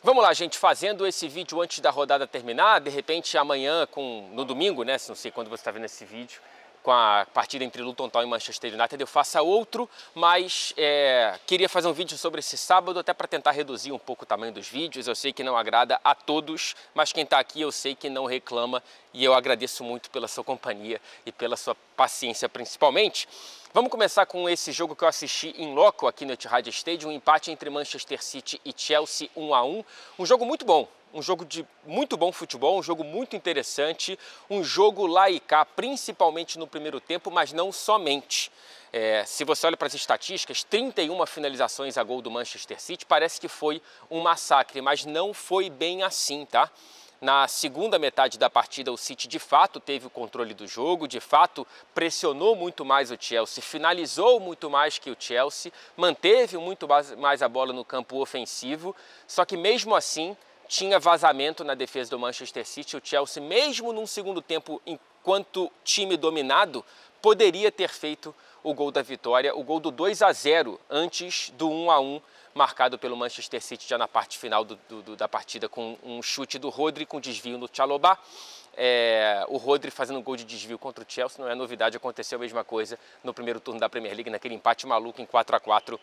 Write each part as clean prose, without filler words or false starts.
Vamos lá, gente, fazendo esse vídeo antes da rodada terminar, de repente amanhã, no domingo, né, não sei quando você está vendo esse vídeo, com a partida entre Luton Town e Manchester United, eu faça outro, mas queria fazer um vídeo sobre esse sábado, até para tentar reduzir um pouco o tamanho dos vídeos. Eu sei que não agrada a todos, mas quem está aqui eu sei que não reclama, e eu agradeço muito pela sua companhia e pela sua paciência principalmente. Vamos começar com esse jogo que eu assisti em loco aqui no Etihad Stadium, um empate entre Manchester City e Chelsea 1-1, um jogo muito bom. Um jogo de muito bom futebol, um jogo muito interessante, um jogo lá e cá, principalmente no primeiro tempo, mas não somente. Se você olha para as estatísticas, 31 finalizações a gol do Manchester City, parece que foi um massacre, mas não foi bem assim, tá? Na segunda metade da partida, o City de fato teve o controle do jogo, de fato pressionou muito mais o Chelsea, finalizou muito mais que o Chelsea, manteve muito mais a bola no campo ofensivo, só que mesmo assim tinha vazamento na defesa do Manchester City. O Chelsea, mesmo num segundo tempo, enquanto time dominado, poderia ter feito o gol da vitória, o gol do 2-0 antes do 1-1, marcado pelo Manchester City já na parte final da partida, com um chute do Rodri com desvio no Chalobah. O Rodri fazendo um gol de desvio contra o Chelsea não é novidade, aconteceu a mesma coisa no primeiro turno da Premier League, naquele empate maluco em 4-4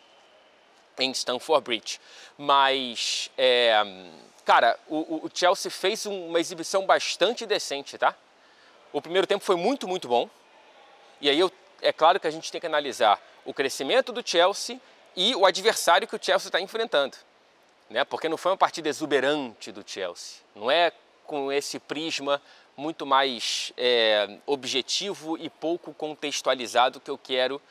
em Stamford Bridge. Mas, cara, o Chelsea fez uma exibição bastante decente, tá? O primeiro tempo foi muito, muito bom. E aí é claro que a gente tem que analisar o crescimento do Chelsea e o adversário que o Chelsea está enfrentando, né? Porque não foi uma partida exuberante do Chelsea. Não é com esse prisma muito mais objetivo e pouco contextualizado que eu quero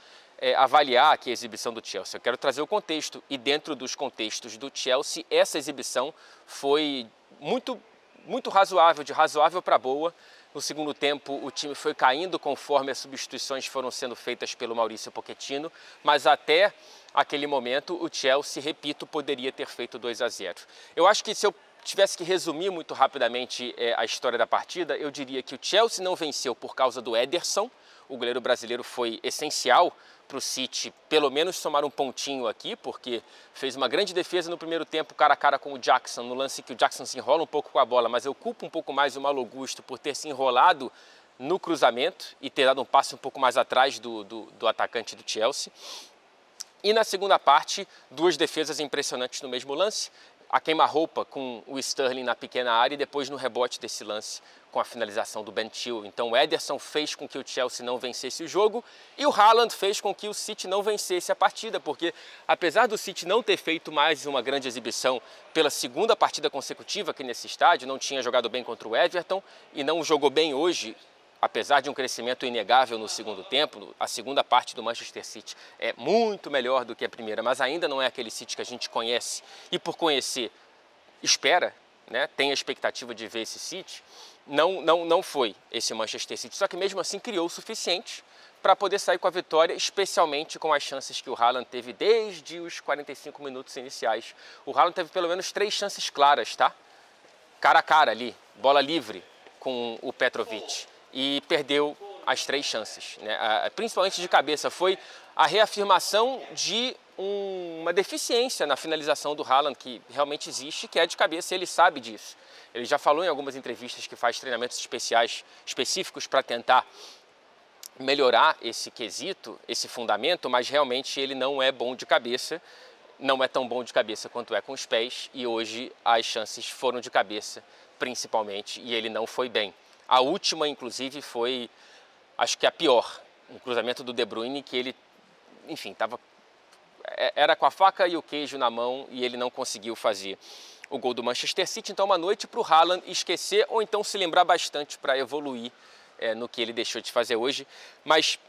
avaliar aqui a exibição do Chelsea. Eu quero trazer o contexto, e dentro dos contextos do Chelsea, essa exibição foi muito razoável, de razoável para boa. No segundo tempo, o time foi caindo conforme as substituições foram sendo feitas pelo Mauricio Pochettino, mas até aquele momento o Chelsea, repito, poderia ter feito 2-0. Eu acho que se eu tivesse que resumir muito rapidamente a história da partida, eu diria que o Chelsea não venceu por causa do Ederson. O goleiro brasileiro foi essencial para o City, pelo menos somar um pontinho aqui, porque fez uma grande defesa no primeiro tempo, cara a cara com o Jackson, no lance que o Jackson se enrola um pouco com a bola, mas eu culpo um pouco mais o Malo Gusto por ter se enrolado no cruzamento e ter dado um passe um pouco mais atrás do atacante do Chelsea. E na segunda parte, duas defesas impressionantes no mesmo lance, a queima-roupa com o Sterling na pequena área e depois no rebote desse lance com a finalização do Ben Chilwell. Então o Ederson fez com que o Chelsea não vencesse o jogo e o Haaland fez com que o City não vencesse a partida, porque apesar do City não ter feito mais uma grande exibição pela segunda partida consecutiva aqui nesse estádio, não tinha jogado bem contra o Everton e não jogou bem hoje, apesar de um crescimento inegável no segundo tempo. A segunda parte do Manchester City é muito melhor do que a primeira, mas ainda não é aquele City que a gente conhece e por conhecer espera, né, tem a expectativa de ver esse City. Não foi esse Manchester City, só que mesmo assim criou o suficiente para poder sair com a vitória, especialmente com as chances que o Haaland teve desde os 45 minutos iniciais. O Haaland teve pelo menos 3 chances claras, tá? Cara a cara ali, bola livre com o Petrovic, e perdeu as 3 chances, né? Principalmente de cabeça. Foi a reafirmação de uma deficiência na finalização do Haaland, que realmente existe, que é de cabeça, e ele sabe disso. Ele já falou em algumas entrevistas que faz treinamentos específicos para tentar melhorar esse quesito, esse fundamento, mas realmente ele não é bom de cabeça, não é tão bom de cabeça quanto é com os pés, e hoje as chances foram de cabeça, principalmente, e ele não foi bem. A última, inclusive, foi, acho que a pior, um cruzamento do De Bruyne que ele, enfim, era com a faca e o queijo na mão e ele não conseguiu fazer o gol do Manchester City. Então, uma noite para o Haaland esquecer ou então se lembrar bastante para evoluir no que ele deixou de fazer hoje. Mas,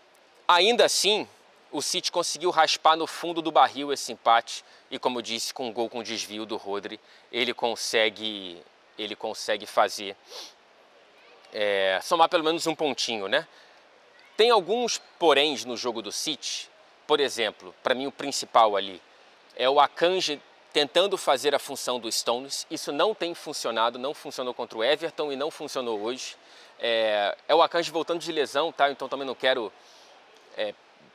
ainda assim, o City conseguiu raspar no fundo do barril esse empate e, como eu disse, com um gol com desvio do Rodri, ele consegue fazer... somar pelo menos um pontinho, né? Tem alguns poréns no jogo do City. Por exemplo, para mim o principal ali é o Akanji tentando fazer a função do Stones. Isso não tem funcionado, não funcionou contra o Everton e não funcionou hoje. É o Akanji voltando de lesão, tá? Então também não quero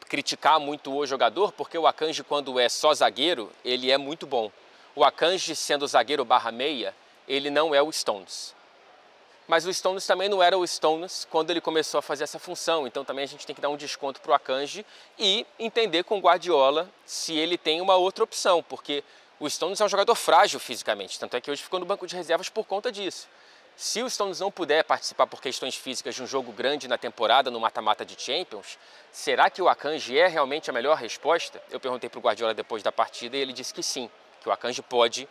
criticar muito o jogador, porque o Akanji, quando é só zagueiro, ele é muito bom. O Akanji, sendo zagueiro barra meia, ele não é o Stones. Mas o Stones também não era o Stones quando ele começou a fazer essa função. Então também a gente tem que dar um desconto para o Akanji e entender com o Guardiola se ele tem uma outra opção, porque o Stones é um jogador frágil fisicamente, tanto é que hoje ficou no banco de reservas por conta disso. Se o Stones não puder participar por questões físicas de um jogo grande na temporada, no mata-mata de Champions, será que o Akanji é realmente a melhor resposta? Eu perguntei para o Guardiola depois da partida e ele disse que sim, que o Akanji pode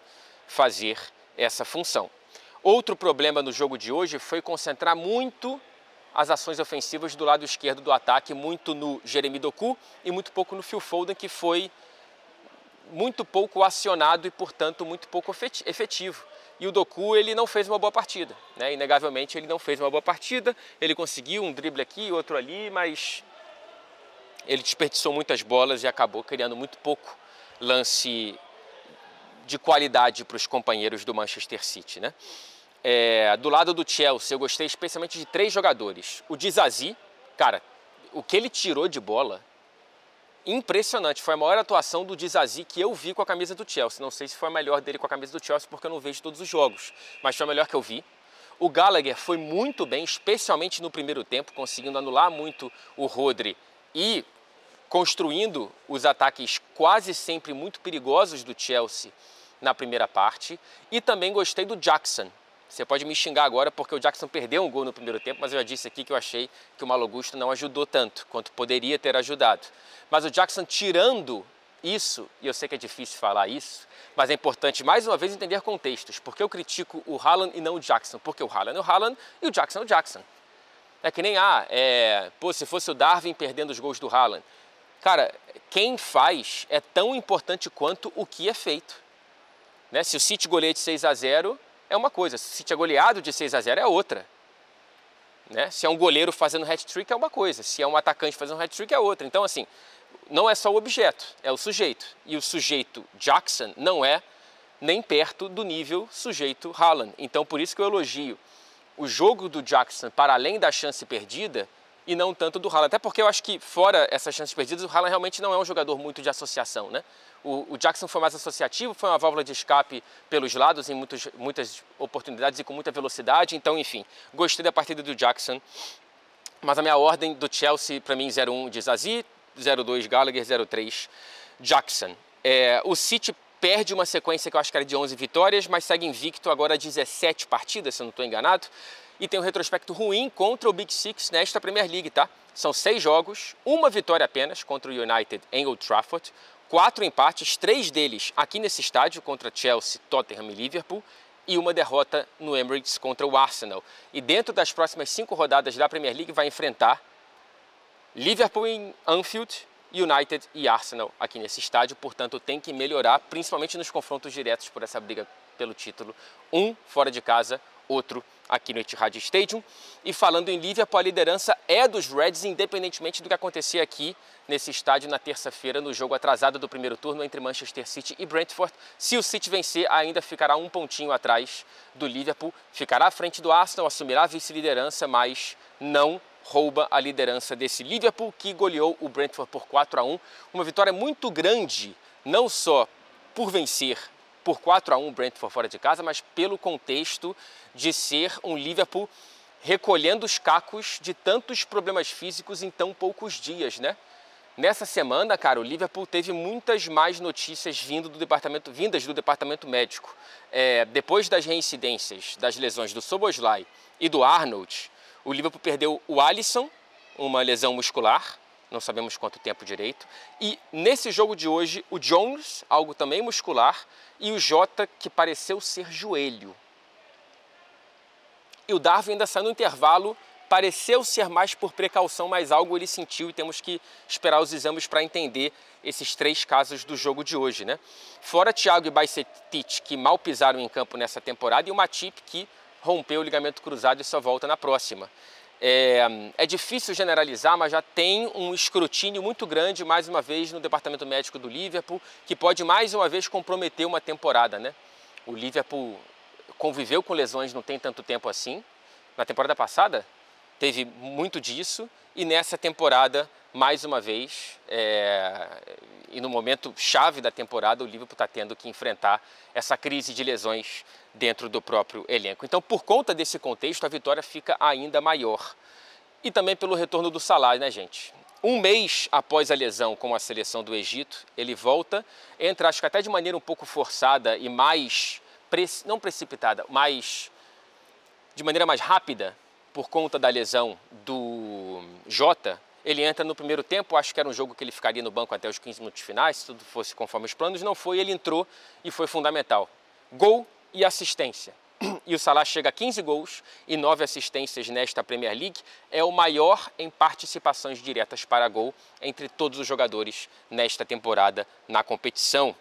fazer essa função. Outro problema no jogo de hoje foi concentrar muito as ações ofensivas do lado esquerdo do ataque, muito no Jeremy Doku e muito pouco no Phil Foden, que foi muito pouco acionado e, portanto, muito pouco efetivo. E o Doku, ele não fez uma boa partida, né? Inegavelmente ele não fez uma boa partida, ele conseguiu um drible aqui, outro ali, mas ele desperdiçou muitas bolas e acabou criando muito pouco lance de qualidade para os companheiros do Manchester City, né? Do lado do Chelsea, eu gostei especialmente de 3 jogadores. O Disasi, cara, o que ele tirou de bola, impressionante. Foi a maior atuação do Disasi que eu vi com a camisa do Chelsea. Não sei se foi a melhor dele com a camisa do Chelsea, porque eu não vejo todos os jogos, mas foi a melhor que eu vi. O Gallagher foi muito bem, especialmente no primeiro tempo, conseguindo anular muito o Rodri e construindo os ataques quase sempre muito perigosos do Chelsea na primeira parte. E também gostei do Jackson. Você pode me xingar agora porque o Jackson perdeu um gol no primeiro tempo, mas eu já disse aqui que eu achei que o Malo Gusto não ajudou tanto quanto poderia ter ajudado. Mas o Jackson, tirando isso, e eu sei que é difícil falar isso, mas é importante mais uma vez entender contextos. Porque eu critico o Haaland e não o Jackson? Porque o Haaland é o Haaland e o Jackson é o Jackson. É que nem, se fosse o Darwin perdendo os gols do Haaland. Cara, quem faz é tão importante quanto o que é feito. Né? Se o City goleia de 6-0, é uma coisa. Se o City é goleado de 6-0, é outra. Né? Se é um goleiro fazendo hat-trick, é uma coisa. Se é um atacante fazendo hat-trick, é outra. Então, assim, não é só o objeto, é o sujeito. E o sujeito Jackson não é nem perto do nível sujeito Haaland. Então, por isso que eu elogio o jogo do Jackson para além da chance perdida e não tanto do Haaland. Até porque eu acho que, fora essas chances perdidas, o Haaland realmente não é um jogador muito de associação, né? O Jackson foi mais associativo, foi uma válvula de escape pelos lados em muitas oportunidades e com muita velocidade. Então, enfim, gostei da partida do Jackson. Mas a minha ordem do Chelsea, para mim, 0-1 Disasi, 0-2 Gallagher, 0-3 Jackson. O City perde uma sequência que eu acho que era de 11 vitórias, mas segue invicto agora a 17 partidas, se eu não estou enganado. E tem um retrospecto ruim contra o Big Six nesta Premier League, tá? São 6 jogos, 1 vitória apenas contra o United em Old Trafford, 4 empates, 3 deles aqui nesse estádio contra Chelsea, Tottenham e Liverpool, e 1 derrota no Emirates contra o Arsenal. E dentro das próximas 5 rodadas da Premier League vai enfrentar Liverpool em Anfield, United e Arsenal aqui nesse estádio, portanto tem que melhorar, principalmente nos confrontos diretos por essa briga pelo título. Um fora de casa, outro aqui no Etihad Stadium. E falando em Liverpool, a liderança é dos Reds, independentemente do que acontecer aqui nesse estádio na terça-feira, no jogo atrasado do primeiro turno entre Manchester City e Brentford. Se o City vencer, ainda ficará 1 pontinho atrás do Liverpool, ficará à frente do Arsenal, assumirá a vice-liderança, mas não rouba a liderança desse Liverpool, que goleou o Brentford por 4-1. Uma vitória muito grande, não só por vencer por 4-1 o Brentford fora de casa, mas pelo contexto de ser um Liverpool recolhendo os cacos de tantos problemas físicos em tão poucos dias, né? Nessa semana, cara, o Liverpool teve muitas mais notícias vindas do departamento médico. Depois das reincidências das lesões do Szoboszlai e do Arnold, o Liverpool perdeu o Alisson, uma lesão muscular, não sabemos quanto tempo direito, e nesse jogo de hoje o Jones, algo também muscular, e o Jota, que pareceu ser joelho. E o Darwin ainda saiu no intervalo, pareceu ser mais por precaução, mas algo ele sentiu e temos que esperar os exames para entender esses 3 casos do jogo de hoje, né? Fora Thiago e Bajcetic, que mal pisaram em campo nessa temporada, e o Matip, que rompeu o ligamento cruzado e só volta na próxima. É difícil generalizar, mas já tem um escrutínio muito grande, mais uma vez, no departamento médico do Liverpool, que pode mais uma vez comprometer uma temporada, né? O Liverpool conviveu com lesões não tem tanto tempo assim. Na temporada passada teve muito disso e nessa temporada mais uma vez, e no momento chave da temporada, o Liverpool está tendo que enfrentar essa crise de lesões dentro do próprio elenco. Então, por conta desse contexto, a vitória fica ainda maior. E também pelo retorno do Salah, né, gente? Um mês após a lesão com a seleção do Egito, ele volta, entra, acho que até de maneira um pouco forçada e mais, não precipitada, mas de maneira mais rápida, por conta da lesão do Jota. Ele entra no primeiro tempo, acho que era um jogo que ele ficaria no banco até os 15 minutos finais, se tudo fosse conforme os planos. Não foi, ele entrou e foi fundamental. Gol e assistência. E o Salah chega a 15 gols e 9 assistências nesta Premier League. É o maior em participações diretas para gol entre todos os jogadores nesta temporada na competição.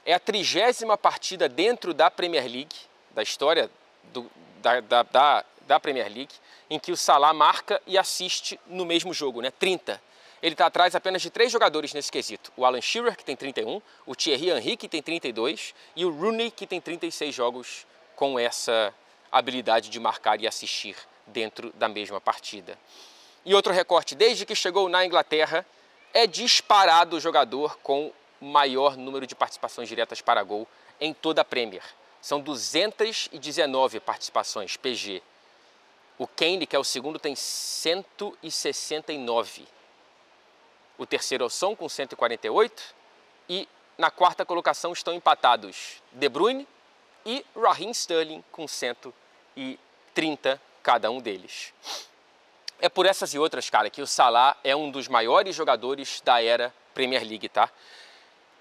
É a 30ª partida dentro da Premier League, da história da Premier League, em que o Salah marca e assiste no mesmo jogo, né? 30. Ele está atrás apenas de 3 jogadores nesse quesito. O Alan Shearer, que tem 31, o Thierry Henry, que tem 32, e o Rooney, que tem 36 jogos com essa habilidade de marcar e assistir dentro da mesma partida. E outro recorte, desde que chegou na Inglaterra, é disparado o jogador com maior número de participações diretas para gol em toda a Premier. São 219 participações, PG. O Kane, que é o segundo, tem 169. O terceiro é o Son, com 148. E na quarta colocação estão empatados De Bruyne e Raheem Sterling, com 130 cada um deles. É por essas e outras, cara, que o Salah é um dos maiores jogadores da era Premier League, tá?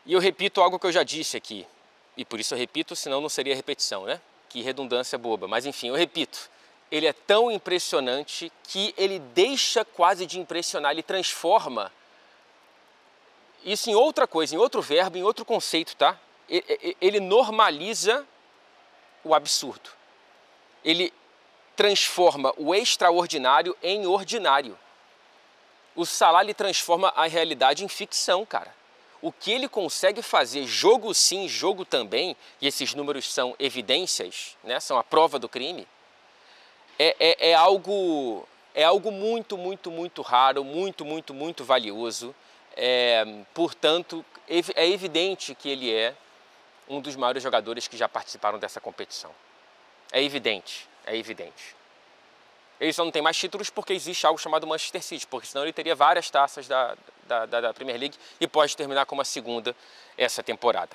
E eu repito algo que eu já disse aqui. E por isso eu repito, senão não seria repetição, né? Que redundância boba. Mas enfim, eu repito. Ele é tão impressionante que ele deixa quase de impressionar, ele transforma isso em outra coisa, em outro verbo, em outro conceito, tá? Ele normaliza o absurdo. Ele transforma o extraordinário em ordinário. O Salah, ele transforma a realidade em ficção, cara. O que ele consegue fazer, jogo sim, jogo também, e esses números são evidências, né? São a prova do crime. É algo muito, muito, muito raro, muito, muito, muito valioso. Portanto, é evidente que ele é um dos maiores jogadores que já participaram dessa competição. É evidente, é evidente. Ele só não tem mais títulos porque existe algo chamado Manchester City, porque senão ele teria várias taças da Premier League e pode terminar como a segunda essa temporada.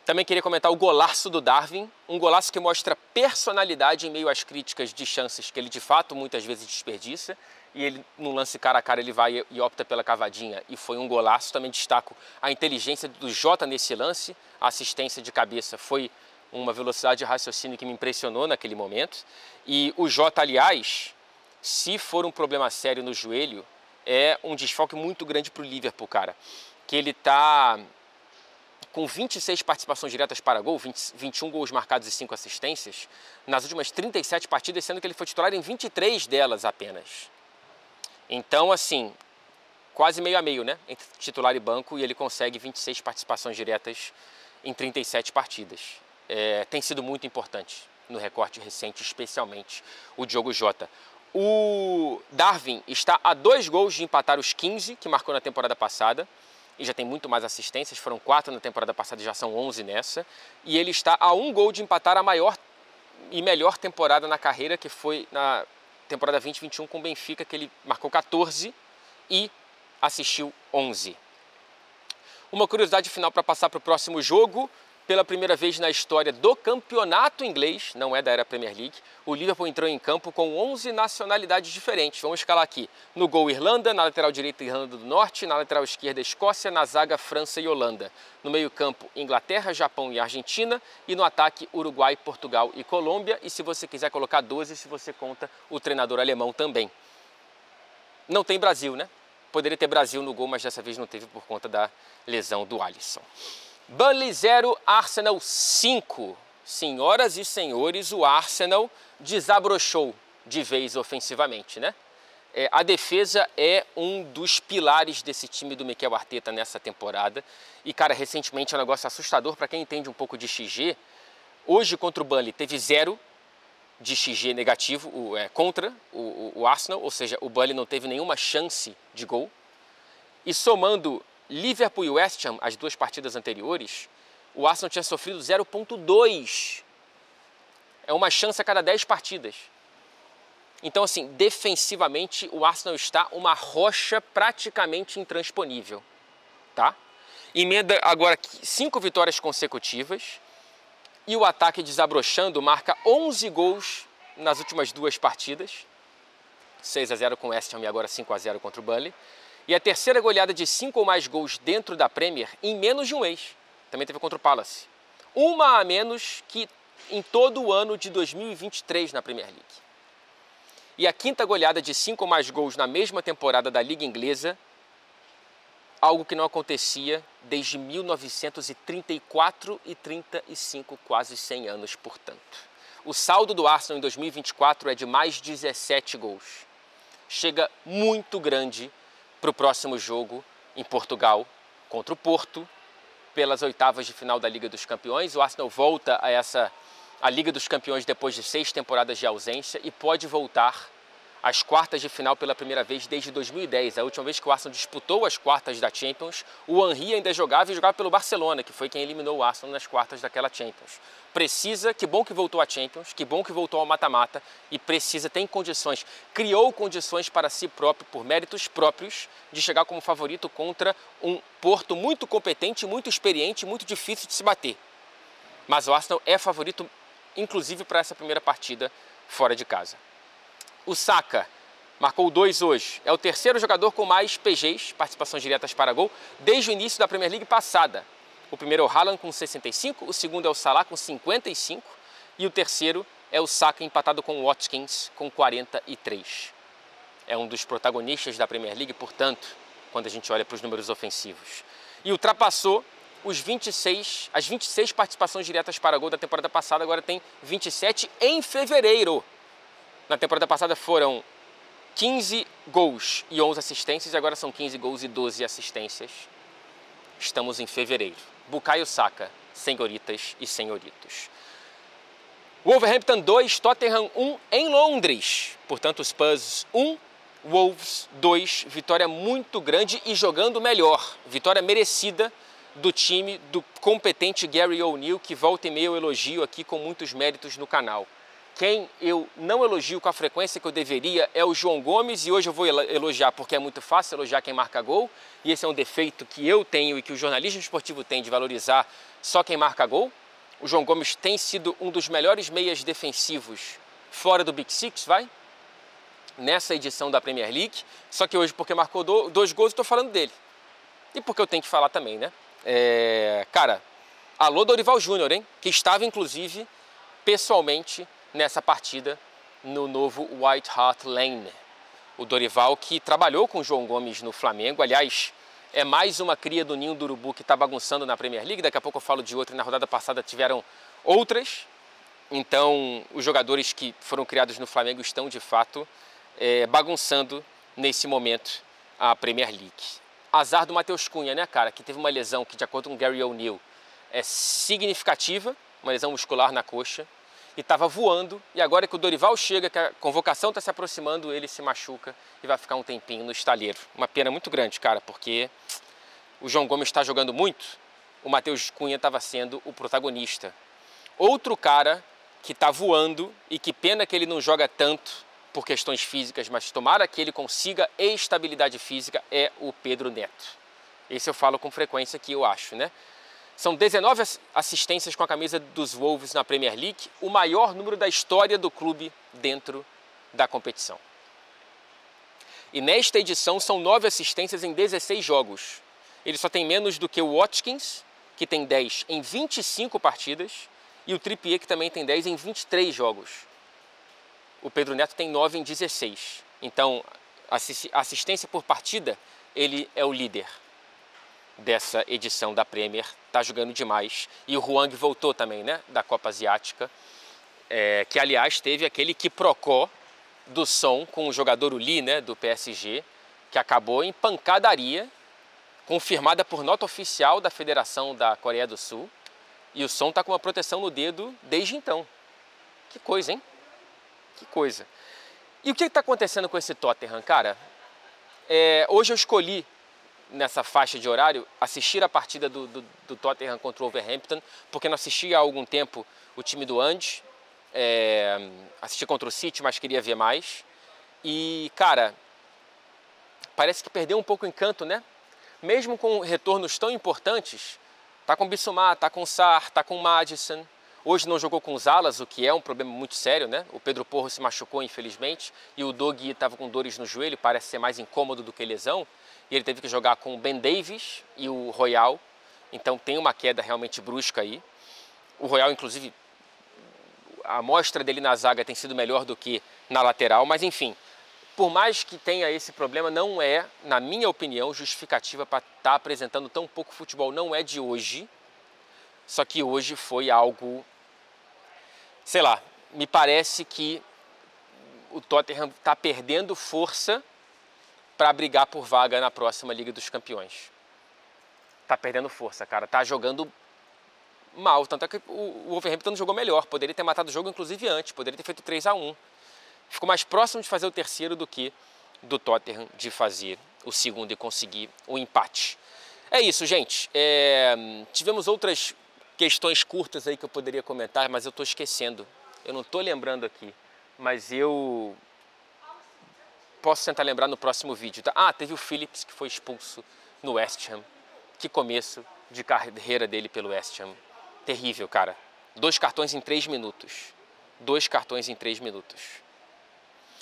Também queria comentar o golaço do Darwin, um golaço que mostra personalidade em meio às críticas de chances que ele de fato muitas vezes desperdiça, e ele num lance cara a cara ele vai e opta pela cavadinha e foi um golaço. Também destaco a inteligência do Jota nesse lance, a assistência de cabeça foi uma velocidade de raciocínio que me impressionou naquele momento. E o Jota, aliás, se for um problema sério no joelho, é um desfalque muito grande para o Liverpool, cara. Que ele está com 26 participações diretas para gol, 21 gols marcados e 5 assistências, nas últimas 37 partidas, sendo que ele foi titular em 23 delas apenas. Então, assim, quase meio a meio, né? Entre titular e banco, e ele consegue 26 participações diretas em 37 partidas. Tem sido muito importante no recorte recente, especialmente o Diogo Jota. O Darwin está a 2 gols de empatar os 15 que marcou na temporada passada e já tem muito mais assistências, foram 4 na temporada passada e já são 11 nessa. E ele está a 1 gol de empatar a maior e melhor temporada na carreira, que foi na temporada 2021 com o Benfica, que ele marcou 14 e assistiu 11. Uma curiosidade final para passar para o próximo jogo. Pela primeira vez na história do campeonato inglês, não é da era Premier League, o Liverpool entrou em campo com 11 nacionalidades diferentes. Vamos escalar aqui. No gol, Irlanda, na lateral direita, Irlanda do Norte, na lateral esquerda, Escócia, na zaga, França e Holanda. No meio-campo, Inglaterra, Japão e Argentina. E no ataque, Uruguai, Portugal e Colômbia. E se você quiser colocar 12, se você conta o treinador alemão também. Não tem Brasil, né? Poderia ter Brasil no gol, mas dessa vez não teve por conta da lesão do Alisson. Burnley 0, Arsenal 5. Senhoras e senhores, o Arsenal desabrochou de vez ofensivamente, né? A defesa é um dos pilares desse time do Mikel Arteta nessa temporada. E, cara, recentemente é um negócio assustador para quem entende um pouco de XG. Hoje, contra o Burnley, teve 0 de XG negativo contra o Arsenal, ou seja, o Burnley não teve nenhuma chance de gol. E somando Liverpool e West Ham, as duas partidas anteriores, o Arsenal tinha sofrido 0,2. É uma chance a cada 10 partidas. Então, assim, defensivamente, o Arsenal está uma rocha praticamente intransponível, tá? Emenda agora 5 vitórias consecutivas e o ataque desabrochando marca 11 gols nas últimas 2 partidas. 6-0 com o West Ham e agora 5-0 contra o Burnley. E a terceira goleada de 5 ou mais gols dentro da Premier em menos de um mês. Também teve contra o Palace. Uma a menos que em todo o ano de 2023 na Premier League. E a quinta goleada de 5 ou mais gols na mesma temporada da Liga Inglesa, algo que não acontecia desde 1934 e 35, quase 100 anos, portanto. O saldo do Arsenal em 2024 é de mais 17 gols. Chega muito grande para o próximo jogo em Portugal contra o Porto, pelas oitavas de final da Liga dos Campeões. O Arsenal volta a Liga dos Campeões depois de 6 temporadas de ausência e pode voltar às quartas de final pela primeira vez desde 2010. A última vez que o Arsenal disputou as quartas da Champions, o Henry ainda jogava pelo Barcelona, que foi quem eliminou o Arsenal nas quartas daquela Champions. Que bom que voltou à Champions, que bom que voltou ao mata-mata e tem condições, criou condições para si próprio, por méritos próprios, de chegar como favorito contra um Porto muito competente, muito experiente, muito difícil de se bater. Mas o Arsenal é favorito, inclusive, para essa primeira partida fora de casa. O Saka marcou 2 hoje. É o terceiro jogador com mais PGs, participações diretas para gol, desde o início da Premier League passada. O primeiro é o Haaland com 65, o segundo é o Salah com 55 e o terceiro é o Saka empatado com o Watkins com 43. É um dos protagonistas da Premier League, portanto, quando a gente olha para os números ofensivos. E ultrapassou as 26 participações diretas para gol da temporada passada, agora tem 27 em fevereiro. Na temporada passada foram 15 gols e 11 assistências, e agora são 15 gols e 12 assistências. Estamos em fevereiro. Bukayo Saka, senhoritas e senhoritos. Wolverhampton 2, Tottenham 1 em Londres. Portanto, Spurs 1, Wolves 2. Vitória muito grande e jogando melhor. Vitória merecida do time do competente Gary O'Neill, que volta e meia eu elogio aqui com muitos méritos no canal. Quem eu não elogio com a frequência que eu deveria é o João Gomes, e hoje eu vou elogiar porque é muito fácil elogiar quem marca gol, e esse é um defeito que eu tenho e que o jornalismo esportivo tem de valorizar só quem marca gol. O João Gomes tem sido um dos melhores meias defensivos fora do Big Six, nessa edição da Premier League, só que hoje porque marcou 2 gols eu estou falando dele. E porque eu tenho que falar também, né? Cara, alô Dorival Júnior, hein? Que estava inclusive pessoalmente nessa partida no novo White Hart Lane. O Dorival que trabalhou com o João Gomes no Flamengo, aliás, é mais uma cria do ninho do urubu que está bagunçando na Premier League. Daqui a pouco eu falo de outra, na rodada passada tiveram outras. Então, os jogadores que foram criados no Flamengo estão, de fato, bagunçando nesse momento a Premier League. Azar do Matheus Cunha, né, cara, que teve uma lesão que, de acordo com Gary O'Neill, é significativa, uma lesão muscular na coxa, e estava voando, e agora que o Dorival chega, que a convocação está se aproximando, ele se machuca e vai ficar um tempinho no estaleiro. Uma pena muito grande, cara, porque o João Gomes está jogando muito, o Matheus Cunha estava sendo o protagonista. Outro cara que está voando, e que pena que ele não joga tanto por questões físicas, mas tomara que ele consiga estabilidade física, é o Pedro Neto. Esse eu falo com frequência aqui, eu acho, né? São 19 assistências com a camisa dos Wolves na Premier League, o maior número da história do clube dentro da competição. E nesta edição são 9 assistências em 16 jogos. Ele só tem menos do que o Watkins, que tem 10 em 25 partidas, e o Trippier, que também tem 10 em 23 jogos. O Pedro Neto tem 9 em 16. Então, assistência por partida, ele é o líder dessa edição da Premier, tá jogando demais. E o Hwang voltou também, né, da Copa Asiática, que aliás teve aquele quiprocó do Son com o jogador Lee, né, do PSG, que acabou em pancadaria, confirmada por nota oficial da Federação da Coreia do Sul, e o Son tá com uma proteção no dedo desde então. Que coisa, hein? Que coisa. E o que está acontecendo com esse Tottenham, cara? Hoje eu escolhi nessa faixa de horário, assistir a partida do Tottenham contra o Wolverhampton, porque não assisti há algum tempo o time do Ange, assisti contra o City, mas queria ver mais. E, cara, parece que perdeu um pouco o encanto, né? Mesmo com retornos tão importantes, tá com o Bissouma, tá com o Sarr, tá com o Maddison. Hoje não jogou com os alas, o que é um problema muito sério, né? O Pedro Porro se machucou, infelizmente, e o Dogi estava com dores no joelho, parece ser mais incômodo do que lesão. E ele teve que jogar com o Ben Davies e o Royal, então tem uma queda realmente brusca aí. O Royal, inclusive, a amostra dele na zaga tem sido melhor do que na lateral, mas enfim, por mais que tenha esse problema, não é, na minha opinião, justificativa para estar apresentando tão pouco futebol. Não é de hoje. Só que hoje foi algo, sei lá, me parece que o Tottenham está perdendo força para brigar por vaga na próxima Liga dos Campeões. Tá perdendo força, cara. Tá jogando mal. Tanto é que o Wolverhampton jogou melhor. Poderia ter matado o jogo, inclusive, antes. Poderia ter feito 3-1. Ficou mais próximo de fazer o terceiro do que do Tottenham de fazer o segundo e conseguir o empate. É isso, gente. Tivemos outras questões curtas aí que eu poderia comentar, mas eu estou esquecendo. Eu não estou lembrando aqui, mas eu posso tentar lembrar no próximo vídeo. Tá? Ah, teve o Phillips que foi expulso no West Ham. Que começo de carreira dele pelo West Ham. Terrível, cara. 2 cartões em 3 minutos. 2 cartões em 3 minutos.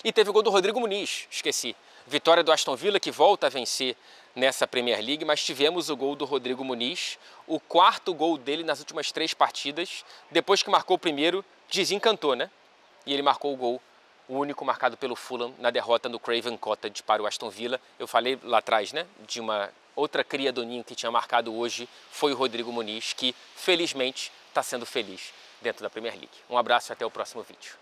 E teve o gol do Rodrigo Muniz, esqueci. Vitória do Aston Villa, que volta a vencer nessa Premier League, mas tivemos o gol do Rodrigo Muniz, o 4º gol dele nas últimas 3 partidas. Depois que marcou o primeiro, desencantou, né? E ele marcou o gol, o único marcado pelo Fulham na derrota no Craven Cottage para o Aston Villa. Eu falei lá atrás, né, de uma outra cria do Ninho que tinha marcado hoje, foi o Rodrigo Muniz, que felizmente está sendo feliz dentro da Premier League. Um abraço e até o próximo vídeo.